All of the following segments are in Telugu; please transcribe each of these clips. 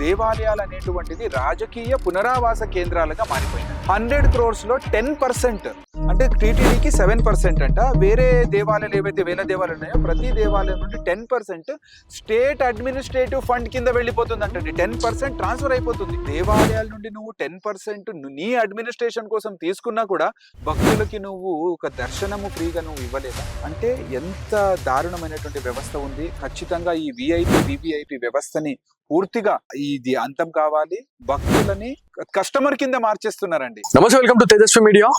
దేవాలయాలు అనేటువంటిది రాజకీయ పునరావాస కేంద్రాలుగా మారిపోయింది. 100 crores లో 10% అంటే టీటీడీకి 7% అంట. వేరే దేవాలయాలు ఏవైతే వేల దేవాలయాలు ఉన్నాయో ప్రతి దేవాలయం నుండి 10% స్టేట్ అడ్మినిస్ట్రేటివ్ ఫండ్ కింద వెళ్ళిపోతుందంటండి. 10% ట్రాన్స్ఫర్ అయిపోతుంది. దేవాలయాల నుండి నువ్వు 10% నీ అడ్మినిస్ట్రేషన్ కోసం తీసుకున్నా కూడా భక్తులకి నువ్వు ఒక దర్శనము ఫ్రీగా నువ్వు ఇవ్వలేదా? అంటే ఎంత దారుణమైనటువంటి వ్యవస్థ ఉంది. ఖచ్చితంగా ఈ వివిఐపి వ్యవస్థని పూర్తిగా ఇది అంతం కావాలి. భక్తులని కస్టమర్ కింద మార్చేస్తున్నారండి. నమస్తే, welcome to Tejaswi media.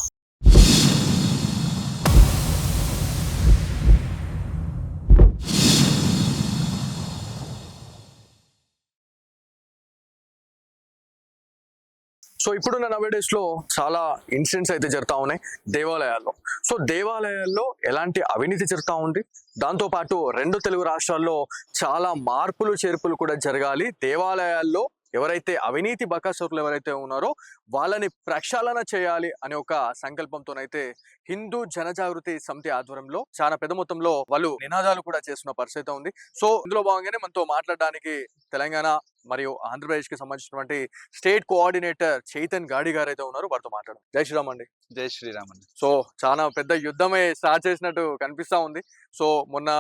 So ఇప్పుడున్న నవేడేస్ లో చాలా ఇన్సిడెంట్స్ అయితే జరుగుతూ ఉన్నాయి దేవాలయాల్లో. సో దేవాలయాల్లో ఎలాంటి అవినీతి జరుగుతూ ఉంది, దాంతో పాటు రెండు తెలుగు రాష్ట్రాల్లో చాలా మార్పులు చేర్పులు కూడా జరగాలి. దేవాలయాల్లో ఎవరైతే అవినీతి బకాసురులు ఎవరైతే ఉన్నారో వాళ్ళని ప్రక్షాళన చేయాలి అనే ఒక సంకల్పంతోనైతే హిందూ జనజాగృతి సమితి ఆధ్వర్యంలో చాలా పెద్ద మొత్తంలో వాళ్ళు నినాదాలు కూడా చేస్తున్న పరిస్థితి ఉంది. సో ఇందులో భాగంగానే మనతో మాట్లాడడానికి తెలంగాణ మరియు ఆంధ్రప్రదేశ్ కి సంబంధించినటువంటి స్టేట్ కోఆర్డినేటర్ చైతన్ గాడి గారు అయితే ఉన్నారు. వారితో మాట్లాడు. జై శ్రీరామ్ అండి. జై శ్రీరామ్ అండి. సో చాలా పెద్ద యుద్ధమే స్టార్ట్ చేసినట్టు కనిపిస్తా ఉంది. సో మొన్న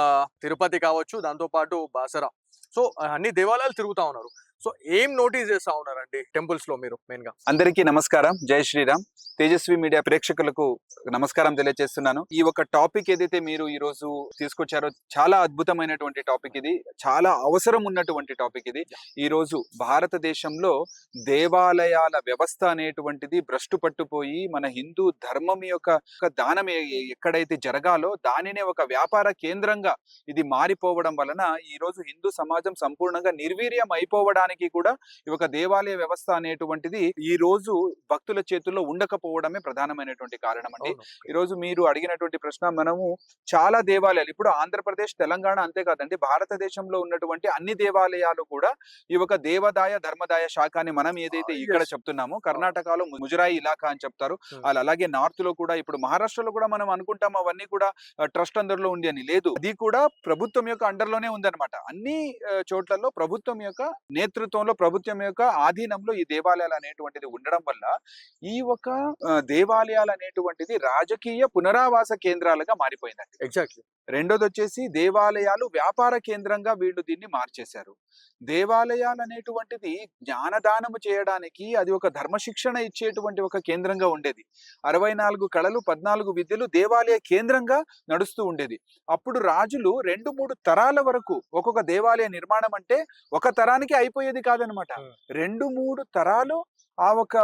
తిరుపతి కావచ్చు, దాంతో పాటు బాసరా, సో అన్ని దేవాలయాలు తిరుగుతా ఉన్నారు. సో ఏం నోటీస్ చేస్తా ఉన్నారండి టెంపుల్స్ లో మీరు మెయిన్ గా? అందరికీ నమస్కారం. జై శ్రీరామ్. తేజస్వి మీడియా ప్రేక్షకులకు నమస్కారం తెలియజేస్తున్నాను. ఈ ఒక టాపిక్ ఏదైతే మీరు ఈ రోజు తీసుకొచ్చారో చాలా అద్భుతమైనటువంటి టాపిక్ ఇది. చాలా అవసరం ఉన్నటువంటి టాపిక్ ఇది. ఈ రోజు భారతదేశంలో దేవాలయాల వ్యవస్థ అనేటువంటిది భ్రష్టు పట్టుపోయి మన హిందూ ధర్మం యొక్క దానం ఎక్కడైతే జరగాలో దానినే ఒక వ్యాపార కేంద్రంగా ఇది మారిపోవడం వలన ఈ రోజు హిందూ సమాజం సంపూర్ణంగా నిర్వీర్యం అయిపోవడానికి కూడా ఈ ఒక దేవాలయ వ్యవస్థ అనేటువంటిది ఈ రోజు భక్తుల చేతుల్లో ఉండకపోవడమే ప్రధానమైనటువంటి కారణం అండి. ఈ రోజు మీరు అడిగినటువంటి ప్రశ్న, మనము చాలా దేవాలయాలు ఇప్పుడు ఆంధ్రప్రదేశ్, తెలంగాణ అంతేకాదండి భారతదేశంలో ఉన్నటువంటి అన్ని దేవాలయాలు కూడా ఈ ఒక దేవదాయ ధర్మదాయ శాఖ అని మనం ఏదైతే ఇక్కడ చెప్తున్నామో, కర్ణాటకలో ముజరాయి ఇలాఖా అని చెప్తారు. అలాగే నార్త్ లో కూడా, ఇప్పుడు మహారాష్ట్రలో కూడా మనం అనుకుంటాం అవన్నీ కూడా ట్రస్ట్ అండర్లో ఉంది అని. లేదు, అది కూడా ప్రభుత్వం యొక్క అండర్లోనే ఉందన్నమాట. అన్ని చోట్లలో ప్రభుత్వం యొక్క నేతృత్వంలో, ప్రభుత్వం యొక్క ఆధీనంలో ఈ దేవాలయాలు అనేటువంటిది ఉండడం వల్ల ఈ ఒక దేవాలయాలు అనేటువంటిది రాజకీయ పునరావాస కేంద్రాలుగా మారిపోయిందండి. ఎగ్జాక్ట్లీ. రెండోది వచ్చేసి దేవాలయాలు వ్యాపార కేంద్రంగా వీళ్ళు దీన్ని మార్చేశారు. దేవాలయాలు అనేటువంటిది జ్ఞానదానము చేయడానికి అది ఒక ధర్మశిక్షణ ఇచ్చేటువంటి ఒక కేంద్రంగా ఉండేది. 64 కళలు 14 విద్యలు దేవాలయ కేంద్రంగా నడుస్తూ ఉండేది. అప్పుడు రాజులు 2-3 తరాల వరకు ఒక్కొక్క దేవాలయ నిర్మాణం అంటే ఒక తరానికి అయిపోయేది కాదనమాట. 2-3 తరాలు ఆ ఒక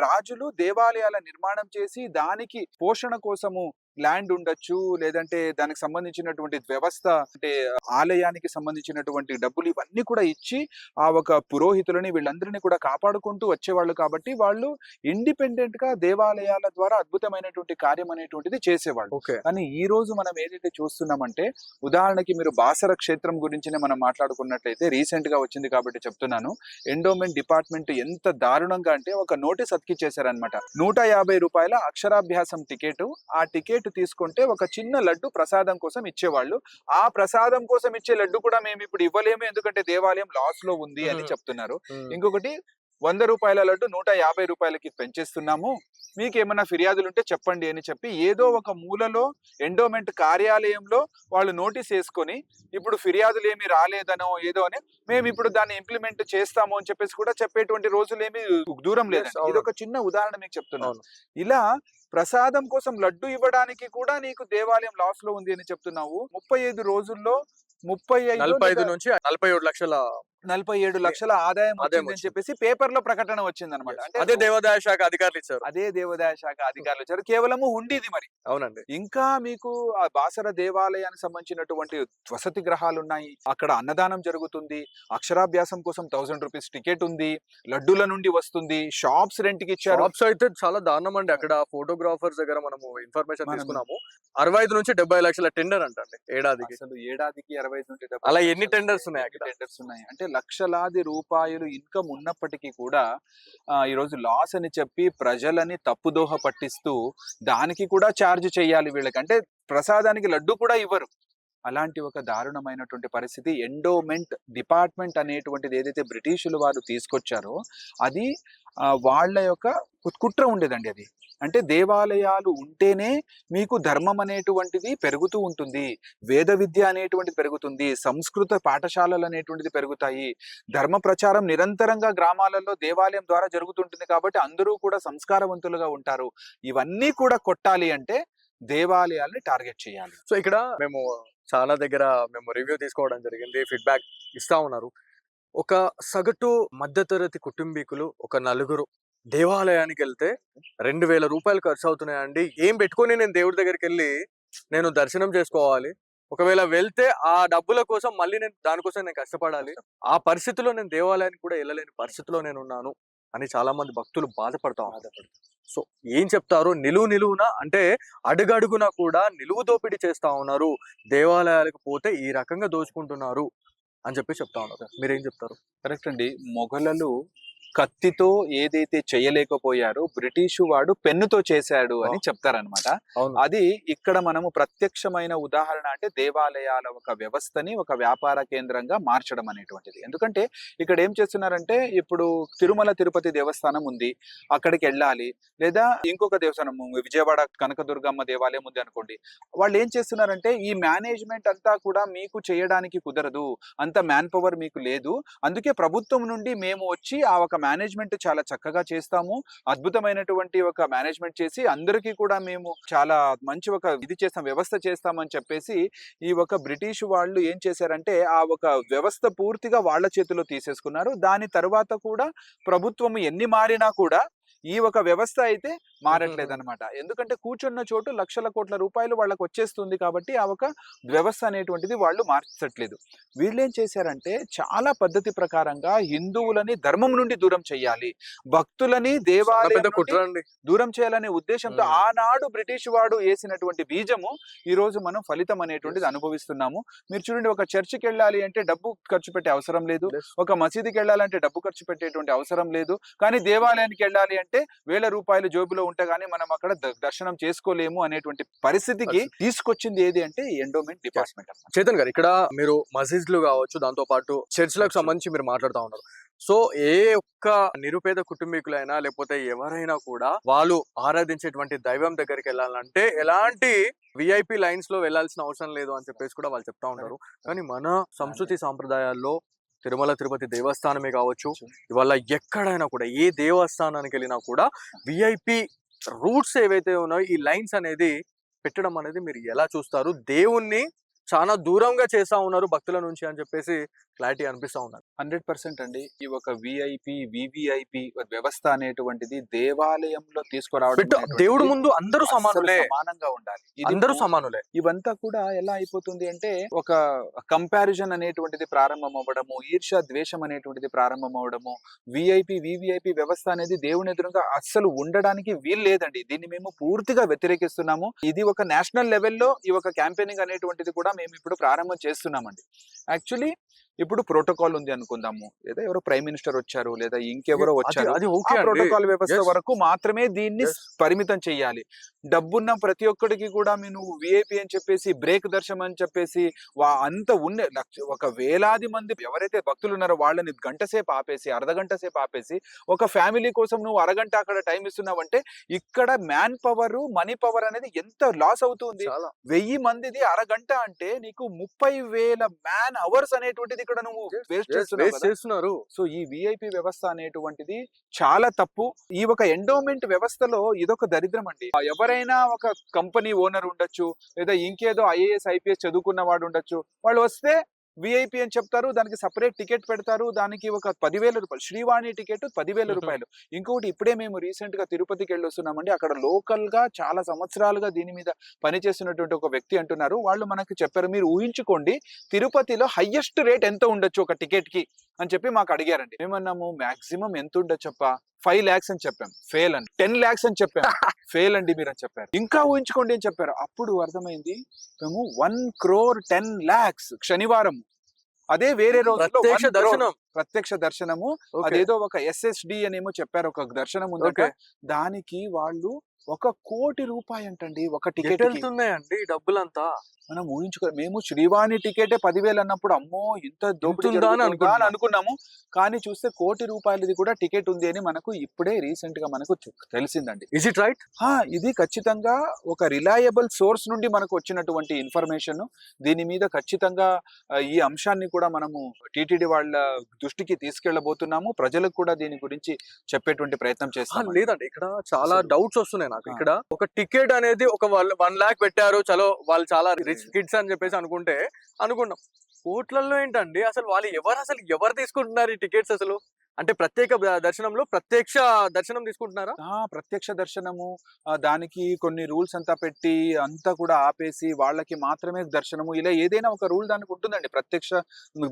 రాజులు దేవాలయాల నిర్మాణం చేసి దానికి పోషణ కోసము ల్యాండ్ ఉండొచ్చు, లేదంటే దానికి సంబంధించినటువంటి వ్యవస్థ అంటే ఆలయానికి సంబంధించినటువంటి డబ్బులు ఇవన్నీ కూడా ఇచ్చి ఆ ఒక పురోహితులని వీళ్ళందరినీ కూడా కాపాడుకుంటూ వచ్చేవాళ్ళు. కాబట్టి వాళ్ళు ఇండిపెండెంట్ గా దేవాలయాల ద్వారా అద్భుతమైనటువంటి కార్యం అనేటువంటిది చేసేవాళ్ళు. కానీ ఈ రోజు మనం ఏదైతే చూస్తున్నామంటే, ఉదాహరణకి మీరు బాసర క్షేత్రం గురించినే మనం మాట్లాడుకున్నట్లయితే, రీసెంట్ గా వచ్చింది కాబట్టి చెప్తున్నాను. ఎండోమెంట్ డిపార్ట్మెంట్ ఎంత దారుణంగా అంటే ఒక నోటీస్ అతికిచ్చేశారనమాట. 150 రూపాయల అక్షరాభ్యాసం టికెట్. ఆ టికెట్ తీసుకుంటే ఒక చిన్న లడ్డు ప్రసాదం కోసం ఇచ్చేవాళ్ళు. ఆ ప్రసాదం కోసం ఇచ్చే లడ్డు కూడా మేము ఇప్పుడు ఇవ్వలేము, ఎందుకంటే దేవాలయం లాస్ లో ఉంది అని చెప్తున్నారు. ఇంకొకటి 100 రూపాయల లడ్డు 150 రూపాయలకి పెంచేస్తున్నాము, మీకు ఏమైనా ఫిర్యాదులు ఉంటే చెప్పండి అని చెప్పి ఏదో ఒక మూలలో ఎండోమెంట్ కార్యాలయంలో వాళ్ళు నోటీస్ వేసుకొని, ఇప్పుడు ఫిర్యాదులు ఏమి రాలేదనో ఏదో అని మేము ఇప్పుడు దాన్ని ఇంప్లిమెంట్ చేస్తాము అని చెప్పేసి కూడా చెప్పేటువంటి రోజులేమి దూరం లేదండి. ఇది ఒక చిన్న ఉదాహరణ మీకు చెప్తున్నాను. ఇలా ప్రసాదం కోసం లడ్డు ఇవ్వడానికి కూడా నీకు దేవాలయం లాస్ లో ఉంది అని చెప్తున్నావు. 35 రోజుల్లో 45 నుంచి 47 లక్షల ఆదాయం అని చెప్పేసి పేపర్ లో ప్రకటన వచ్చింది అనమాట. అంటే అదే దేవాదాయ శాఖ అధికారులు ఇచ్చారు. కేవలము ఉండేది మరి. అవునండి. ఇంకా మీకు ఆ బాసర దేవాలయానికి సంబంధించినటువంటి వసతి గృహాలు ఉన్నాయి, అక్కడ అన్నదానం జరుగుతుంది, అక్షరాభ్యాసం కోసం 1000 రూపీస్ టికెట్ ఉంది, లడ్డూల నుండి వస్తుంది, షాప్స్ రెంట్ కి ఇచ్చారు. షాప్స్ అయితే చాలా దారుణం అండి. అక్కడ ఫోటోగ్రాఫర్స్ దగ్గర మనము ఇన్ఫర్మేషన్ తీసుకున్నాము. 65 నుంచి 70 లక్షల టెండర్ అంటండి ఏడాదికి. అసలు ఏడాదికి 65 నుంచి 70 అలా ఎన్ని టెండర్స్ ఉన్నాయి? టెండర్స్ ఉన్నాయి. అంటే లక్షలాది రూపాయలు ఇన్కమ్ ఉన్నప్పటికీ కూడా ఈరోజు లాస్ అని చెప్పి ప్రజలని తప్పుదోహ పట్టిస్తూ దానికి కూడా ఛార్జ్ చేయాలి వీళ్ళకి. అంటే ప్రసాదానికి లడ్డు కూడా ఇవ్వరు. అలాంటి ఒక దారుణమైనటువంటి పరిస్థితి. ఎండోమెంట్ డిపార్ట్మెంట్ అనేటువంటిది ఏదైతే బ్రిటిషులు వారు తీసుకొచ్చారో అది వాళ్ళ యొక్క కుట్ర ఉండేదండి అది. అంటే దేవాలయాలు ఉంటేనే మీకు ధర్మం అనేటువంటిది పెరుగుతూ ఉంటుంది, వేద విద్య అనేటువంటిది పెరుగుతుంది, సంస్కృత పాఠశాలలు అనేటువంటిది పెరుగుతాయి, ధర్మ ప్రచారం నిరంతరంగా గ్రామాలలో దేవాలయం ద్వారా జరుగుతుంటుంది కాబట్టి అందరూ కూడా సంస్కారవంతులుగా ఉంటారు. ఇవన్నీ కూడా కొట్టాలి అంటే దేవాలయాల్ని టార్గెట్ చేయాలి. సో ఇక్కడ మేము చాలా దగ్గర మేము రివ్యూ తీసుకోవడం జరిగింది, ఫీడ్బ్యాక్ ఇస్తా ఉన్నారు. ఒక సగటు మధ్యతరగతి కుటుంబీకులు ఒక నలుగురు దేవాలయానికి వెళ్తే 2000 రూపాయలు ఖర్చు అవుతున్నాయండి. ఏం పెట్టుకొని నేను దేవుడి దగ్గరికి వెళ్ళి నేను దర్శనం చేసుకోవాలి, ఒకవేళ వెళ్తే ఆ డబ్బుల కోసం మళ్ళీ నేను దానికోసం నేను కష్టపడాలి, ఆ పరిస్థితిలో నేను దేవాలయానికి కూడా వెళ్ళలేని పరిస్థితిలో నేను ఉన్నాను అని చాలా మంది భక్తులు బాధపడతా ఉన్నారు. సో ఏం చెప్తారు? నిలువున అంటే అడుగడుగునా కూడా నిలువు దోపిడీ చేస్తా ఉన్నారు, దేవాలయాలకు పోతే ఈ రకంగా దోచుకుంటున్నారు అని చెప్పి చెప్తా ఉన్నారు. మీరేం చెప్తారు? కరెక్ట్ అండి. మొఘలులు కత్తితో ఏదైతే చేయలేకపోయారో బ్రిటిషు వాడు పెన్నుతో చేశాడు అని చెప్తారనమాట. అది ఇక్కడ మనము ప్రత్యక్షమైన ఉదాహరణ అంటే దేవాలయాల ఒక వ్యవస్థని ఒక వ్యాపార కేంద్రంగా మార్చడం అనేటువంటిది. ఎందుకంటే ఇక్కడ ఏం చేస్తున్నారంటే ఇప్పుడు తిరుమల తిరుపతి దేవస్థానం ఉంది, అక్కడికి వెళ్ళాలి, లేదా ఇంకొక దేవస్థానం విజయవాడ కనకదుర్గమ్మ దేవాలయం ఉంది అనుకోండి, వాళ్ళు ఏం చేస్తున్నారంటే ఈ మేనేజ్మెంట్ అంతా కూడా మీకు చేయడానికి కుదరదు, అంత మ్యాన్ పవర్ మీకు లేదు, అందుకే ప్రభుత్వం నుండి మేము వచ్చి ఆ ఒక మేనేజ్మెంట్ చాలా చక్కగా చేస్తాము, అద్భుతమైనటువంటి ఒక మేనేజ్మెంట్ చేసి అందరికీ కూడా మేము చాలా మంచి ఒక ఇది చేస్తాం, వ్యవస్థ చేస్తామని చెప్పేసి ఈ ఒక బ్రిటిష్ వాళ్ళు ఏం చేశారంటే ఆ ఒక వ్యవస్థ పూర్తిగా వాళ్ళ చేతిలో తీసేసుకున్నారు. దాని తర్వాత కూడా ప్రభుత్వం ఎన్ని మారినా కూడా ఈ ఒక వ్యవస్థ అయితే మారట్లేదన్నమాట. ఎందుకంటే కూర్చున్న చోటు లక్షల కోట్ల రూపాయలు వాళ్ళకి వచ్చేస్తుంది కాబట్టి ఆ ఒక వ్యవస్థ అనేటువంటిది వాళ్ళు మార్చట్లేదు. వీళ్ళేం చేశారంటే చాలా పద్ధతి ప్రకారంగా హిందువులని ధర్మం నుండి దూరం చేయాలి, భక్తులని దేవాలయం దూరం చేయాలనే ఉద్దేశంతో ఆనాడు బ్రిటిష్ వాడు వేసినటువంటి బీజము ఈ రోజు మనం ఫలితం అనేటువంటిది అనుభవిస్తున్నాము. మీరు చూడండి, ఒక చర్చికి వెళ్ళాలి అంటే డబ్బు ఖర్చు పెట్టే అవసరం లేదు, ఒక మసీదుకి వెళ్ళాలంటే డబ్బు ఖర్చు పెట్టేటువంటి అవసరం లేదు, కానీ దేవాలయానికి వెళ్ళాలి అంటే 1000 రూపాయలు జోబులో ఉంటే గానీ మనం అక్కడ దర్శనం చేసుకోలేము అనేటువంటి పరిస్థితికి తీసుకొచ్చింది ఏది అంటే ఎండోమెంట్ డిపార్ట్మెంట్. చేతన్ గారు, ఇక్కడ మీరు మసీద్లు కావచ్చు, దాంతో పాటు చర్చిలకు సంబంధించి మీరు మాట్లాడుతూ ఉన్నారు. సో ఏ ఒక్క నిరుపేద కుటుంబీకులైనా లేకపోతే ఎవరైనా కూడా వాళ్ళు ఆరాధించేటువంటి దైవం దగ్గరికి వెళ్ళాలంటే ఎలాంటి విఐపి లైన్స్ లో వెళ్లాల్సిన అవసరం లేదు అని చెప్పేసి కూడా వాళ్ళు చెప్తా ఉంటారు. కానీ మన సంస్కృతి సాంప్రదాయాల్లో తిరుమల తిరుపతి దేవస్థానమే కావచ్చు, ఇవాళ ఎక్కడైనా కూడా ఏ దేవస్థానానికి వెళ్ళినా కూడా విఐపి రూట్స్ ఏవైతే ఉన్నాయో ఈ లైన్స్ అనేది పెట్టడం అనేది మీరు ఎలా చూస్తారు? దేవుణ్ణి చాలా దూరంగా చేస్తా ఉన్నారు భక్తుల నుంచి అని చెప్పేసి క్లారిటీ అనిపిస్తా ఉన్నారు. 100% అండి. ఈ ఒక విఐపి వివిఐపి వ్యవస్థ అనేటువంటిది దేవాలయంలో తీసుకురావడం, దేవుడు ముందు అందరూ సమానులే, సమానంగా ఉండాలి, అందరూ సమానులే. ఇవంతా కూడా ఎలా అయిపోతుంది అంటే ఒక కంపారిజన్ అనేటువంటిది ప్రారంభం అవ్వడము, ఈర్ష్య ద్వేషం అనేటువంటిది ప్రారంభం అవ్వడము, విఐపి వివిఐపి వ్యవస్థ అనేది దేవుని ఎదురుగా అస్సలు ఉండడానికి వీలు లేదండి. దీన్ని మేము పూర్తిగా వ్యతిరేకిస్తున్నాము. ఇది ఒక నేషనల్ లెవెల్లో ఈ ఒక క్యాంపెయినింగ్ అనేటువంటిది కూడా మేము ఇప్పుడు ప్రారంభం చేస్తున్నామండి. యాక్చువల్లీ ఇప్పుడు ప్రోటోకాల్ ఉంది అనుకుందాము, లేదా ఎవరో ప్రైమ్ మినిస్టర్ వచ్చారు లేదా ఇంకెవరో వచ్చారు, ప్రోటోకాల్ వ్యవస్థ వరకు మాత్రమే దీన్ని పరిమితం చేయాలి. డబ్బున్న ప్రతి ఒక్కడికి కూడా నువ్వు విఐపి అని చెప్పేసి బ్రేక్ దర్శనం అని చెప్పేసి అంత ఒక వేలాది మంది ఎవరైతే భక్తులు ఉన్నారో వాళ్ళని గంట సేపు ఆపేసి, అర్ధగంట సేపు ఆపేసి ఒక ఫ్యామిలీ కోసం నువ్వు అరగంట అక్కడ టైం ఇస్తున్నావంటే ఇక్కడ మ్యాన్ పవర్ మనీ పవర్ అనేది ఎంత లాస్ అవుతుంది. 1000 మందిది అరగంట అంటే నీకు 30,000 మ్యాన్ అవర్స్ అనేటువంటిది ఇక్కడ నువ్వు వేస్ట్ చేస్తున్నారు. సో ఈ విఐపి వ్యవస్థ అనేటువంటిది చాలా తప్పు. ఈ ఒక ఎండోమెంట్ వ్యవస్థలో ఇదొక దరిద్రం అండి. ఎవరైనా ఒక కంపెనీ ఓనర్ ఉండొచ్చు, లేదా ఇంకేదో ఐఏఎస్ ఐపీఎస్ చదువుకున్న వాడు ఉండొచ్చు, వాళ్ళు వస్తే విఐపి అని చెప్తారు, దానికి సపరేట్ టికెట్ పెడతారు, దానికి ఒక 10,000 రూపాయలు శ్రీవాణి టికెట్ 10,000 రూపాయలు. ఇంకొకటి ఇప్పుడే మేము రీసెంట్ గా తిరుపతికి వెళ్ళి వస్తున్నామండి, అక్కడ లోకల్ గా చాలా సంవత్సరాలుగా దీని మీద పనిచేస్తున్నటువంటి ఒక వ్యక్తి అంటున్నారు, వాళ్ళు మనకు చెప్పారు, మీరు ఊహించుకోండి తిరుపతిలో హైయెస్ట్ రేట్ ఎంత ఉండొచ్చు ఒక టికెట్ కి అని చెప్పి మాకు అడిగారండి. మేమన్నాము మాక్సిమం ఎంత ఉండొచ్చప్ప, 5 lakhs అని చెప్పాం, ఫెయిల్ అని. 10 lakhs అని చెప్పాం, ఫెయిల్ అండి మీరు అని చెప్పారు. ఇంకా ఊహించుకోండి అని చెప్పారు. అప్పుడు అర్థమైంది మేము 1 crore 10 lakhs శనివారం, అదే వేరే రోజుల్లో ప్రత్యక్ష దర్శనము, అదేదో ఒక SSD అనేమో చెప్పారు, ఒక దర్శనం ఉందంటే దానికి వాళ్ళు ₹1,00,00,000 అంటండి ఒక ఎటు టికెట్ కి. వెళ్తున్నాయండి ఈ డబ్బులంతా? మనం మేము శ్రీవాణి టికెటే 10,000 అన్నప్పుడు అమ్మో ఇంత దోపిడీ ఇంతుందా అని జరుగుతుందా అని అనుకుంటున్నాం. అనుకున్నాము. కానీ చూస్తే ₹1,00,00,000 కూడా టికెట్ ఉంది అని మనకు ఇప్పుడే రీసెంట్ గా మనకు తెలిసిందండి. Is it right? ఇది ఖచ్చితంగా ఒక రిలయబుల్ సోర్స్ నుండి మనకు వచ్చినటువంటి ఇన్ఫర్మేషన్. దీని మీద ఖచ్చితంగా ఈ అంశాన్ని కూడా మనము టీటీడీ వాళ్ళ దృష్టికి తీసుకెళ్లబోతున్నాము. ప్రజలకు కూడా దీని గురించి చెప్పేటువంటి ప్రయత్నం చేస్తాం. లేదండి, ఇక్కడ చాలా అసలు. డౌట్స్ వస్తున్నాయి నాకు. ఆ. ఇక్కడ ఒక టికెట్ అనేది ఒక వాళ్ళు 1 lakh పెట్టారు, చలో వాళ్ళు చాలా రిచ్ కిడ్స్ అని చెప్పేసి అనుకున్నాం. కోట్లల్లో ఏంటండి అసలు? వాళ్ళు ఎవరు తీసుకుంటున్నారు ఈ టికెట్స్ అసలు? అంటే దర్శనంలో ప్రత్యక్ష దర్శనం తీసుకుంటున్నారా? ప్రత్యక్ష దర్శనము, దానికి కొన్ని రూల్స్ అంతా పెట్టి అంతా కూడా ఆపేసి వాళ్ళకి మాత్రమే దర్శనము, ఇలా ఏదైనా ఒక రూల్ దానికి ఉంటుందండి. ప్రత్యక్ష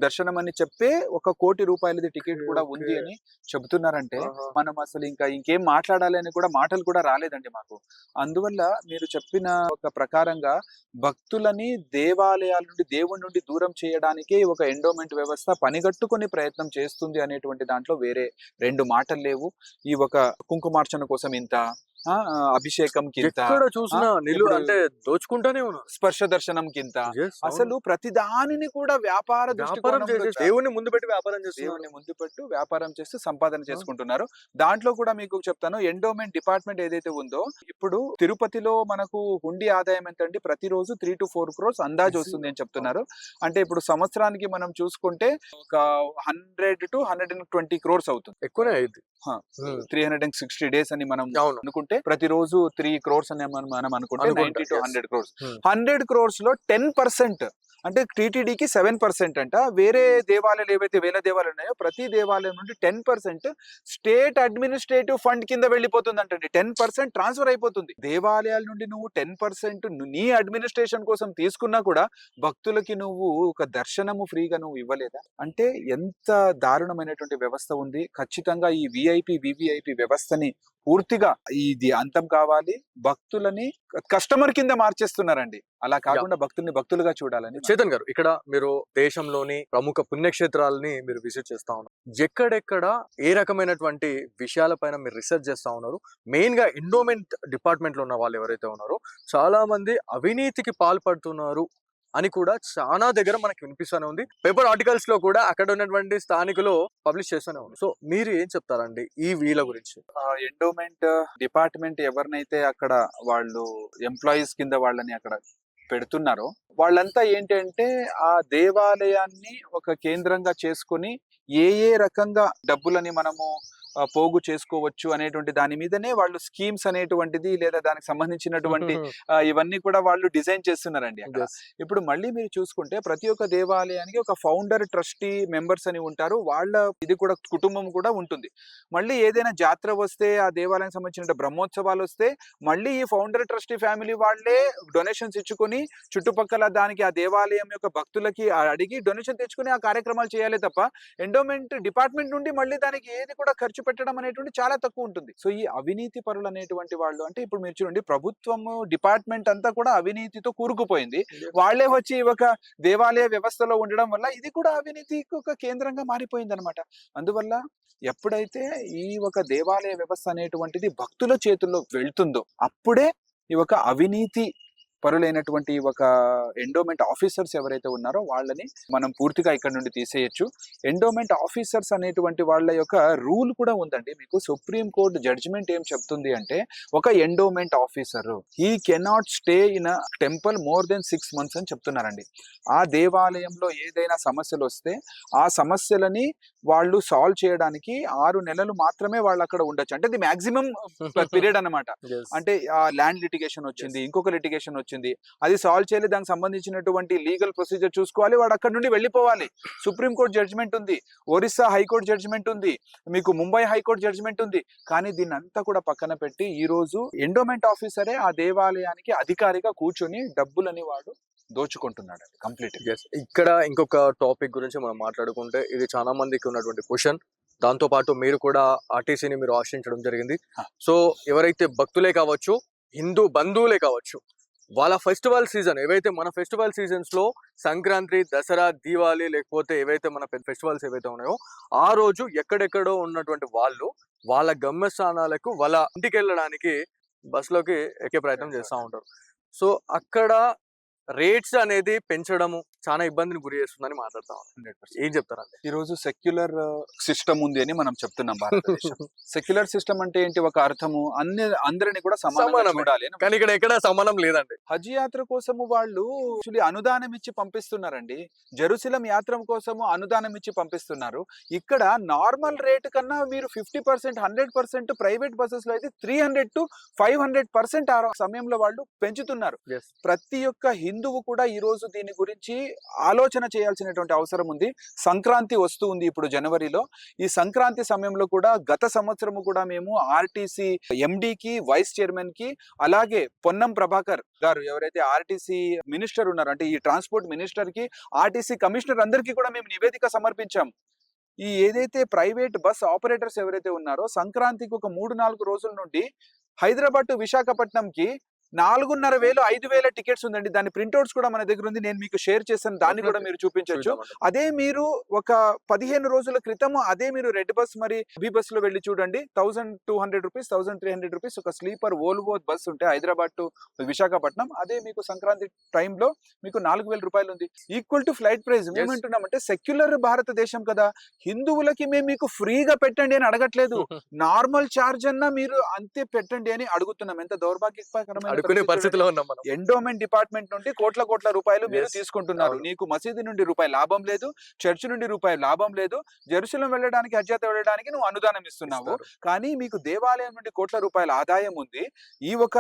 దర్శనం అని చెప్పే ₹1,00,00,000 టికెట్ కూడా ఉంది అని చెబుతున్నారంటే ఆహా. మనం అసలు ఇంకేం మాట్లాడాలి అని కూడా మాటలు కూడా రాలేదండి మాకు. అందువల్ల మీరు చెప్పిన ఒక ప్రకారంగా భక్తులని దేవాలయాల నుండి, దేవుడి నుండి దూరం చేయడానికే ఒక ఎండోమెంట్ వ్యవస్థ పనిగట్టుకొని ప్రయత్నం చేస్తుంది అనేటువంటి దాంట్లో వేరే 2 మాటలు లేవు. ఈ ఒక కుంకుమార్చన కోసం ఇంత, అభిషేకం కింత, ఎక్కడ చూసినా ఇప్పుడు అంటే దోచుకుంటానే ఉన్నారు. స్పర్శ దర్శనం కింత, అసలు ప్రతి దానిని కూడా వ్యాపార దేవుని ముందు పెట్టి వ్యాపారం చేస్తున్నారు. దేవుని ముందు పెట్టు వ్యాపారం చేస్తూ సంపాదన చేసుకుంటున్నారు. దాంట్లో కూడా మీకు చెప్తాను, ఎండోమెంట్ డిపార్ట్మెంట్ ఏదైతే ఉందో, ఇప్పుడు తిరుపతిలో మనకు హుండీ ఆదాయం ఎంత అండి? ప్రతిరోజు 3 to 4 crores అందాజు వస్తుంది అని చెప్తున్నారు. అంటే ఇప్పుడు సంవత్సరానికి మనం చూసుకుంటే ఒక 100 to 120 crores అవుతుంది. ఎక్కువనే అయింది. 360 days అని మనం అవును. అనుకుంటే ప్రతిరోజు 3 crores అని మనం అనుకుంటే 90 to 100 crores. Hmm. 100 crores లో 10% అంటే టీటీడీకి 7% అంట. వేరే దేవాలయాలు ఏవైతే వేల దేవాలయాలు ఉన్నాయో ప్రతి దేవాలయం నుండి 10% స్టేట్ అడ్మినిస్ట్రేటివ్ ఫండ్ కింద వెళ్ళిపోతుందంటండి. 10% ట్రాన్స్ఫర్ అయిపోతుంది. దేవాలయాల నుండి నువ్వు 10% నీ అడ్మినిస్ట్రేషన్ కోసం తీసుకున్నా కూడా భక్తులకి నువ్వు ఒక దర్శనము ఫ్రీగా నువ్వు ఇవ్వలేదా? అంటే ఎంత దారుణమైనటువంటి వ్యవస్థ ఉంది. ఖచ్చితంగా ఈ వివిఐపి వ్యవస్థని పూర్తిగా ఇది అంతం కావాలి. భక్తులని కస్టమర్ కింద మార్చేస్తున్నారండి. అలా కాకుండా భక్తుల్ని భక్తులుగా చూడాలని. చేతన్ గారు, ఇక్కడ మీరు దేశంలోని ప్రముఖ పుణ్యక్షేత్రాలని మీరు విజిట్ చేస్తా ఉన్నారు. ఎక్కడెక్కడ ఏ రకమైనటువంటి విషయాలపైన మీరు రీసెర్చ్ చేస్తా ఉన్నారు? మెయిన్ గా ఎండోమెంట్ డిపార్ట్మెంట్ లో ఉన్న వాళ్ళు ఎవరైతే ఉన్నారో చాలా మంది అవినీతికి పాల్పడుతున్నారు అని కూడా చాలా దగ్గర మనకి వినిపిస్తూనే ఉంది. పేపర్ ఆర్టికల్స్ లో కూడా అక్కడ ఉన్నటువంటి స్థానికులు పబ్లిష్ చేస్తూనే ఉంది. సో మీరు ఏం చెప్తారండి ఈ వీళ్ళ గురించి? ఎండోమెంట్ డిపార్ట్మెంట్ ఎవరినైతే అక్కడ వాళ్ళు ఎంప్లాయీస్ కింద వాళ్ళని అక్కడ పెడుతున్నారో వాళ్ళంతా ఏంటంటే ఆ దేవాలయాన్ని ఒక కేంద్రంగా చేసుకొని ఏ రకంగా డబ్బులని మనము పోగు చేసుకోవచ్చు అనేటువంటి దాని మీదనే వాళ్ళు స్కీమ్స్ అనేటువంటిది లేదా దానికి సంబంధించినటువంటి ఇవన్నీ కూడా వాళ్ళు డిజైన్ చేస్తున్నారండి అక్కడ. ఇప్పుడు మళ్ళీ మీరు చూసుకుంటే ప్రతి ఒక్క దేవాలయానికి ఒక ఫౌండర్ ట్రస్టీ మెంబర్స్ అని ఉంటారు. వాళ్ళ ఇది కూడా కుటుంబం కూడా ఉంటుంది. మళ్ళీ ఏదైనా జాతర వస్తే, ఆ దేవాలయానికి సంబంధించిన బ్రహ్మోత్సవాలు వస్తే మళ్ళీ ఈ ఫౌండర్ ట్రస్టీ ఫ్యామిలీ వాళ్ళే డొనేషన్స్ ఇచ్చుకొని చుట్టుపక్కల దానికి ఆ దేవాలయం యొక్క భక్తులకి అడిగి డొనేషన్ తెచ్చుకుని ఆ కార్యక్రమాలు చేయాలి తప్ప ఎండోమెంట్ డిపార్ట్మెంట్ నుండి మళ్ళీ దానికి ఏది కూడా ఖర్చు పెట్టడం అనేటువంటి చాలా తక్కువ ఉంటుంది. సో ఈ అవినీతి పరులు అనేటువంటి వాళ్ళు, అంటే ఇప్పుడు మీరు చూడండి, ప్రభుత్వము డిపార్ట్మెంట్ అంతా కూడా అవినీతితో కూరుకుపోయింది. వాళ్లే వచ్చి ఒక దేవాలయ వ్యవస్థలో ఉండడం వల్ల ఇది కూడా అవినీతికి ఒక కేంద్రంగా మారిపోయింది అనమాట. అందువల్ల ఎప్పుడైతే ఈ ఒక దేవాలయ వ్యవస్థ అనేటువంటిది భక్తుల చేతుల్లో వెళ్తుందో అప్పుడే ఈ ఒక అవినీతి పరులైనటువంటి ఒక ఎండోమెంట్ ఆఫీసర్స్ ఎవరైతే ఉన్నారో వాళ్ళని మనం పూర్తిగా ఇక్కడ నుండి తీసేయచ్చు. ఎండోమెంట్ ఆఫీసర్స్ అనేటువంటి వాళ్ళ యొక్క రూల్ కూడా ఉందండి. మీకు సుప్రీం కోర్టు జడ్జిమెంట్ ఏం చెప్తుంది అంటే, ఒక endowment officer he cannot stay in a temple more than 6 months అని చెప్తున్నారండి. ఆ దేవాలయంలో ఏదైనా సమస్యలు వస్తే ఆ సమస్యలని వాళ్ళు సాల్వ్ చేయడానికి 6 నెలలు మాత్రమే వాళ్ళు అక్కడ ఉండొచ్చు. అంటే ఇది మాక్సిమం పీరియడ్ అన్నమాట. అంటే ఆ ల్యాండ్ లిటిగేషన్ వచ్చింది, ఇంకొక లిటిగేషన్ వచ్చింది, అది సాల్వ్ చేయాలి, దానికి సంబంధించినటువంటి లీగల్ ప్రొసీజర్ చూసుకోవాలి, వాడు అక్కడ నుండి వెళ్ళిపోవాలి. సుప్రీం కోర్టు జడ్జిమెంట్ ఉంది, ఒరిస్సా హైకోర్టు జడ్జిమెంట్ ఉంది, మీకు ముంబై హైకోర్టు జడ్జిమెంట్ ఉంది. కానీ దీన్ని అంతా కూడా పక్కన పెట్టి ఈ రోజు ఎండోమెంట్ ఆఫీసరే ఆ దేవాలయానికి అధికారిగా కూర్చొని డబ్బులని వాడు దోచుకుంటున్నాడు కంప్లీట్. ఇక్కడ ఇంకొక టాపిక్ గురించి మనం మాట్లాడుకుంటే, ఇది చాలా మందికి ఉన్నటువంటి క్వశ్చన్. దాంతో పాటు మీరు కూడా ఆర్టీసీని మీరు ఆశ్రయించడం జరిగింది. సో ఎవరైతే భక్తులే కావచ్చు, హిందూ బంధువులే కావచ్చు, వాళ్ళ ఫెస్టివల్ సీజన్ ఏవైతే మన ఫెస్టివల్ సీజన్స్ లో సంక్రాంతి, దసరా, దీవాలి, లేకపోతే ఏవైతే మన ఫెస్టివల్స్ ఏవైతే ఉన్నాయో ఆ రోజు ఎక్కడెక్కడో ఉన్నటువంటి వాళ్ళు వాళ్ళ గమ్యస్థానాలకు వాళ్ళ ఇంటికి వెళ్ళడానికి బస్సులోకి ఎక్కే ప్రయత్నం చేస్తూ ఉంటారు. సో అక్కడ రేట్స్ అనేది పెంచడము చాలా ఇబ్బందిని గురి చేస్తుందని మాట్లాడుతా ఉన్నారు. 100%. ఏం చెప్తారండి? ఈ రోజు సెక్యులర్ సిస్టమ్ ఉంది అని మనం చెప్తున్నాం భారతదేశం. సెక్యులర్ సిస్టమ్ అంటే ఏంటి? ఒక అర్థము అందరిని కూడా సమానంగా సమానమే. చూడాలి అని. కానీ ఇక్కడ ఎక్కడ సమానం లేదండి. హజ్ యాత్ర కోసము వాళ్ళు యాక్చువల్లీ అనుదానం ఇచ్చి పంపిస్తున్నారండి. జెరూసలేం యాత్ర కోసము అనుదానం ఇచ్చి పంపిస్తున్నారు. ఇక్కడ నార్మల్ రేట్ కన్నా మీరు 50%, 100% ప్రైవేట్ బస్సెస్ లో అయితే 300 to 500% ఆ సమయంలో వాళ్ళు పెంచుతున్నారు. Yes. ప్రతి ఒక్క హిందువు కూడా ఈ రోజు దీని గురించి ఆలోచన చేయాల్సినటువంటి అవసరం ఉంది. సంక్రాంతి వస్తూ ఉంది ఇప్పుడు జనవరిలో. ఈ సంక్రాంతి సమయంలో కూడా గత సంవత్సరము కూడా మేము ఆర్టీసీ ఎండికి, వైస్ చైర్మన్ కి, అలాగే పొన్నం ప్రభాకర్ గారు ఎవరైతే ఆర్టీసీ మినిస్టర్ ఉన్నారు, అంటే ఈ ట్రాన్స్పోర్ట్ మినిస్టర్ కి, ఆర్టీసీ కమిషనర్ అందరికీ కూడా మేము నివేదిక సమర్పించాం. ఈ ఏదైతే ప్రైవేట్ బస్ ఆపరేటర్స్ ఎవరైతే ఉన్నారో సంక్రాంతికి ఒక 3-4 రోజుల నుండి హైదరాబాద్ టు విశాఖపట్నంకి 4,500, 5,000 టికెట్స్ ఉందండి. దాని ప్రింట్అవుట్స్ కూడా మన దగ్గర ఉంది. నేను మీకు షేర్ చేస్తాను, దాన్ని కూడా మీరు చూపించవచ్చు. అదే మీరు ఒక 15 రోజుల క్రితం అదే మీరు రెడ్ బస్ మరి బి బస్ లో వెళ్ళి చూడండి. 1,200 రూపీస్, 1,300 రూపీస్ ఒక స్లీపర్ వోల్వో బస్ ఉంటే హైదరాబాద్ టు విశాఖపట్నం, అదే మీకు సంక్రాంతి టైంలో మీకు 4,000 రూపాయలు ఉంది. Equal to flight price. మేమంటున్నామంటే సెక్యులర్ భారతదేశం కదా, హిందువులకి మేము మీకు ఫ్రీగా పెట్టండి అని అడగట్లేదు. నార్మల్ చార్జ్ అన్నా మీరు అంతే పెట్టండి అని అడుగుతున్నాం. ఎంత దౌర్భాగ్యకరమైన పరిస్థితిలో ఉన్నాం మనం. ఎండోమెంట్ డిపార్ట్మెంట్ నుండి కోట్ల రూపాయలు మీరు తీసుకుంటున్నారు. నీకు మసీదు నుండి రూపాయి లాభం లేదు, చర్చ్ నుండి రూపాయి లాభం లేదు, జెరూసలేం వెళ్ళడానికి, హజ్ యాత్ర వెళ్ళడానికి నువ్వు అనుదానం ఇస్తున్నావు. కానీ మీకు దేవాలయం నుండి కోట్ల రూపాయల ఆదాయం ఉంది. ఈ ఒక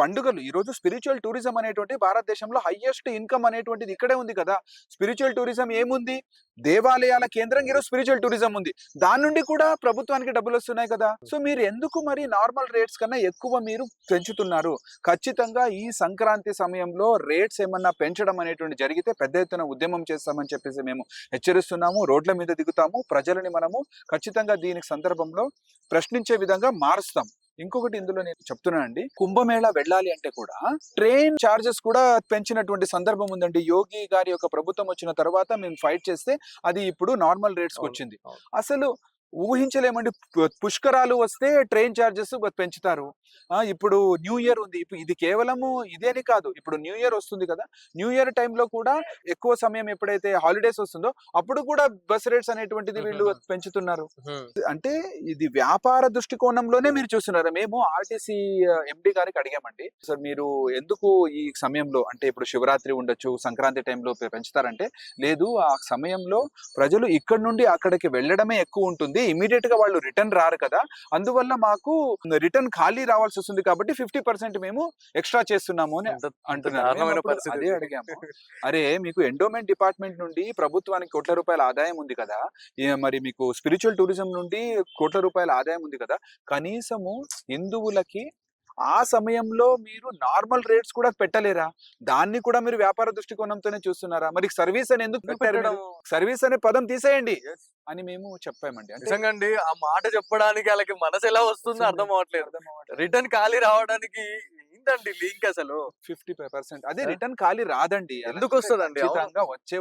పండుగలు ఈ రోజు స్పిరిచువల్ టూరిజం అనేటువంటి భారతదేశంలో హైయెస్ట్ ఇన్కమ్ అనేటువంటిది ఇక్కడే ఉంది కదా. స్పిరిచువల్ టూరిజం ఏముంది? దేవాలయాల కేంద్రంగా ఈరోజు స్పిరిచువల్ టూరిజం ఉంది. దాని నుండి కూడా ప్రభుత్వానికి డబ్బులు వస్తున్నాయి కదా. సో మీరు ఎందుకు మరి నార్మల్ రేట్స్ కన్నా ఎక్కువ మీరు పెంచుతున్నారు? ఖచ్చితంగా ఈ సంక్రాంతి సమయంలో రేట్స్ ఏమన్నా పెంచడం అనేటువంటి జరిగితే పెద్ద ఎత్తున ఉద్యమం చేస్తామని చెప్పేసి మేము హెచ్చరిస్తున్నాము. రోడ్ల మీద దిగుతాము. ప్రజలని మనము ఖచ్చితంగా దీనికి సందర్భంలో ప్రశ్నించే విధంగా మారుస్తాం. ఇంకొకటి ఇందులో నేను చెప్తున్నానండి, కుంభమేళా వెళ్ళాలి అంటే కూడా ట్రైన్ చార్జెస్ కూడా పెంచినటువంటి సందర్భం ఉందండి. యోగి గారి యొక్క ప్రభుత్వం వచ్చిన తర్వాత మేము ఫైట్ చేస్తే అది ఇప్పుడు నార్మల్ రేట్స్ వచ్చింది. అసలు ఊహించలేమండి. పుష్కరాలు వస్తే ట్రైన్ చార్జెస్ పెంచుతారు. ఇప్పుడు న్యూ ఇయర్ ఉంది. ఇది కేవలము ఇదేని కాదు, ఇప్పుడు న్యూ ఇయర్ వస్తుంది కదా. న్యూ ఇయర్ టైంలో కూడా ఎక్కువ సమయం ఎప్పుడైతే హాలిడేస్ వస్తుందో అప్పుడు కూడా బస్ రేట్స్ అనేటువంటిది వీళ్ళు పెంచుతున్నారు. అంటే ఇది వ్యాపార దృష్టికోణంలోనే మీరు చూస్తున్నారు. మేము ఆర్టీసీ ఎండి గారికి అడిగామండి, సార్ మీరు ఎందుకు ఈ సమయంలో, అంటే ఇప్పుడు శివరాత్రి ఉండొచ్చు, సంక్రాంతి టైంలో పెంచుతారంటే, లేదు ఆ సమయంలో ప్రజలు ఇక్కడ నుండి అక్కడికి వెళ్ళడమే ఎక్కువ ఉంటుంది, ఇమీడియట్ గా వాళ్ళు రిటర్న్ రారు కదా, అందువల్ల మాకు రిటర్న్ ఖాళీ రావాల్సి వస్తుంది కాబట్టి 50% మేము ఎక్స్ట్రా చేస్తున్నాము అని అంటున్నారు. అదే అడిగాము, అరే మీకు ఎండోమెంట్ డిపార్ట్మెంట్ నుండి ప్రభుత్వానికి కోట్ల రూపాయల ఆదాయం ఉంది కదా, మరి మీకు స్పిరిచువల్ టూరిజం నుండి కోట్ల రూపాయల ఆదాయం ఉంది కదా, కనీసము హిందువులకి ఆ సమయంలో మీరు నార్మల్ రేట్స్ కూడా పెట్టలేరా? దాన్ని కూడా మీరు వ్యాపార దృష్టికోణంతోనే చూస్తున్నారా? మరి సర్వీస్ అని ఎందుకు పెట్టారు? సర్వీస్ అనే పదం తీసేయండి అని మేము చెప్పామండి. నిజంగా అండి, ఆ మాట చెప్పడానికి వాళ్ళకి మనసు ఎలా వస్తుందో అర్థం అవ్వట్లేదు. రిటర్న్ ఖాళీ రావడానికి ఏంటండి లింక్ అసలు? 50%. అదే రిటర్న్ ఖాళీ రాదండి. ఎందుకు వస్తుందండి?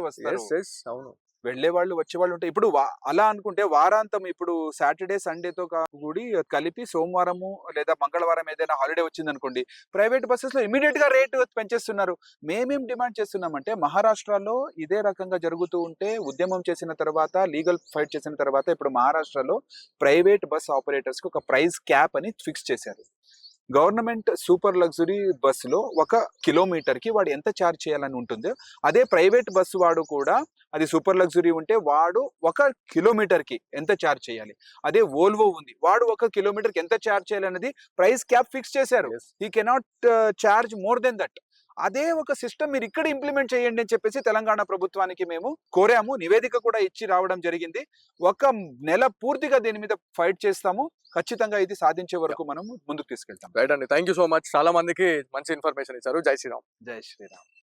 వస్తారు. అవును, వెళ్లే వాళ్ళు వచ్చేవాళ్ళు ఉంటాయి. ఇప్పుడు అలా అనుకుంటే వారాంతం ఇప్పుడు సాటర్డే సండేతో కూడి కలిపి సోమవారము లేదా మంగళవారం ఏదైనా హాలిడే వచ్చింది అనుకోండి, ప్రైవేట్ బస్సెస్ లో ఇమీడియట్ గా రేట్ పెంచేస్తున్నారు. మేమేం డిమాండ్ చేస్తున్నామంటే, మహారాష్ట్రలో ఇదే రకంగా జరుగుతూ ఉంటే ఉద్యమం చేసిన తర్వాత, లీగల్ ఫైట్ చేసిన తర్వాత, ఇప్పుడు మహారాష్ట్రలో ప్రైవేట్ బస్ ఆపరేటర్స్ కి ఒక ప్రైస్ క్యాప్ అని ఫిక్స్ చేశారు. గవర్నమెంట్ సూపర్ లగ్జరీ బస్సులో 1 కిలోమీటర్ కి వాడు ఎంత ఛార్జ్ చేయాలని ఉంటుందో, అదే ప్రైవేట్ బస్సు వాడు కూడా, అది సూపర్ లగ్జరీ ఉంటే వాడు 1 కిలోమీటర్ కి ఎంత ఛార్జ్ చేయాలి. అదే వోల్వో ఉంది, వాడు 1 కిలోమీటర్ కి ఎంత ఛార్జ్ చేయాలనేది ప్రైస్ క్యాప్ ఫిక్స్ చేశారు. He cannot charge more than that. అదే ఒక సిస్టమ్ మీరు ఇక్కడ ఇంప్లిమెంట్ చేయండి అని చెప్పేసి తెలంగాణ ప్రభుత్వానికి మేము కోరాము. నివేదిక కూడా ఇచ్చి రావడం జరిగింది. 1 నెల పూర్తిగా దీని మీద ఫైట్ చేస్తాము. ఖచ్చితంగా ఇది సాధించే వరకు మనం ముందుకు తీసుకెళ్తాం. రైట్ అండి, థ్యాంక్ యూ సో మచ్. చాలా మందికి మంచి ఇన్ఫర్మేషన్ ఇచ్చారు. జై శ్రీరామ్. జై శ్రీరామ్.